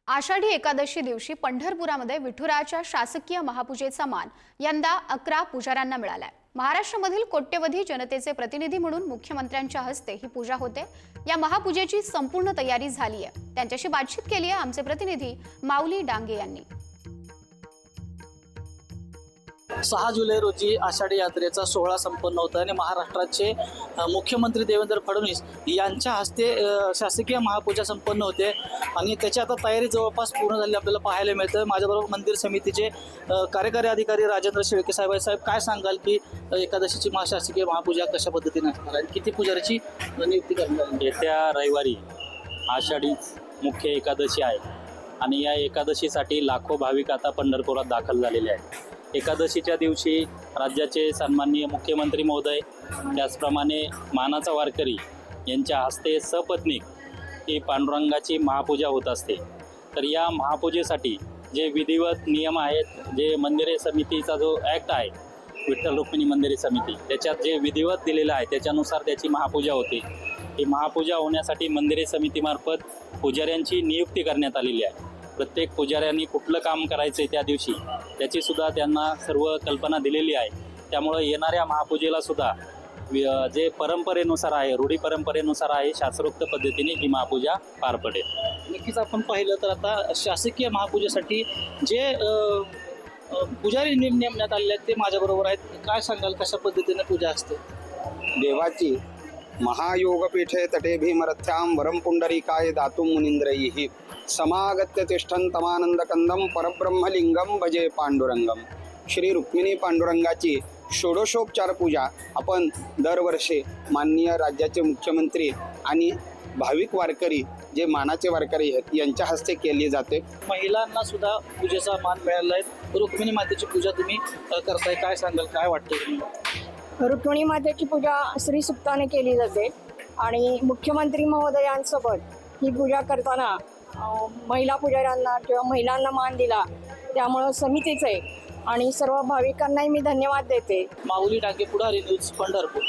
आषाढी एकादशी दिवशी पंढरपुरामध्ये विठुरायाच्या शासकीय महापूजेचा मान यंदा 11 पुजाऱ्यांना मिळालाय। महाराष्ट्रामधील कोट्यवधी जनतेचे प्रतिनिधी म्हणून मुख्यमंत्र्यांच्या हस्ते ही पूजा होते। या महापूजेची संपूर्ण तयारी झाली आहे। त्यांच्याशी बातचीत केली आहे आमचे प्रतिनिधी माऊली डांगे यांनी। 6 जुलै रोजी आषाढी यात्रेचा सोहळा संपन्न होता आणि महाराष्ट्राचे मुख्यमंत्री देवेंद्र फडणवीस यांच्या हस्ते शासकीय महापूजा संपन्न होते आणि त्याची आता तयारी जवळपास पूर्ण झाली आपल्याला पाहायला मिळतं। माझ्याबरोबर मंदिर समितीचे कार्यकारी अधिकारी राजेंद्र शेळके साहेब काय सांगाल की एकादशीची शासकीय महापूजा कशा पद्धतीने असणार आणि किती पुजाऱ्याची नियुक्ती करणार? येत्या रविवारी आषाढी मुख्य एकादशी आहे आणि या एकादशीसाठी लाखो भाविक आता पंढरपुरात दाखल झालेले आहेत। एकादशीच्या दिवशी राज्याचे सन्माननीय मुख्यमंत्री महोदय त्याचप्रमाणे मानाचा वारकरी यांच्या हस्ते सपत्नीक ही पांडुरंगाची महापूजा होत असते। तर या महापूजेसाठी जे विधिवत नियम आहेत, जे मंदिरे समितीचा जो ॲक्ट आहे विठ्ठल रुक्मिणी मंदिरे समिती, त्याच्यात जे विधिवत दिलेलं आहे त्याच्यानुसार त्याची महापूजा होते। ही महापूजा होण्यासाठी मंदिरे समितीमार्फत पुजाऱ्यांची नियुक्ती करण्यात आलेली आहे। प्रत्येक पुजाऱ्यांनी कुठलं काम करायचं आहे त्या दिवशी त्याचीसुद्धा त्यांना सर्व कल्पना दिलेली आहे। त्यामुळं येणाऱ्या महापूजेला सुद्धा जे परंपरेनुसार आहे, रूढी परंपरेनुसार आहे, शास्त्रोक्त पद्धतीने ही महापूजा पार पडेल। नक्कीच आपण पाहिलं तर आता शासकीय महापूजेसाठी जे पुजारी नेमण्यात आलेले आहेत ते माझ्याबरोबर आहेत। काय सांगाल कशा पद्धतीने पूजा असते? देवाची महायोगपीठे तटे भीमरथ्यां वरं पुंडरीकाय दातुं मुनींद्रैः समागत्य तिष्ठन्तमानन्दकन्दं परब्रह्मलिंगं भजे पांडुरंगम। श्री रुक्मिणी पांडुरंगाची षोडशोपचार पूजा आपण दरवर्षी माननीय राज्याचे मुख्यमंत्री आणि भाविक वारकरी जे मानाचे वारकरी आहेत यांच्या हस्ते केली जाते। महिलांना सुद्धा पूजेचा मान मिळाला आहे। रुक्मिणी मातेची पूजा तुम्ही करताय, काय सांगाल, काय वाटतं तुम्ही? रुक्मिणी मातेची पूजा श्री सुक्ताने केली जाते आणि मुख्यमंत्री महोदयांसोबत ही पूजा करताना महिला पुजाऱ्यांना किंवा महिलांना मान दिला, त्यामुळं समितीचे आणि सर्व भाविकांनाही मी धन्यवाद देते। माऊली डांगे, पुढारी न्यूज, पंढरपूर।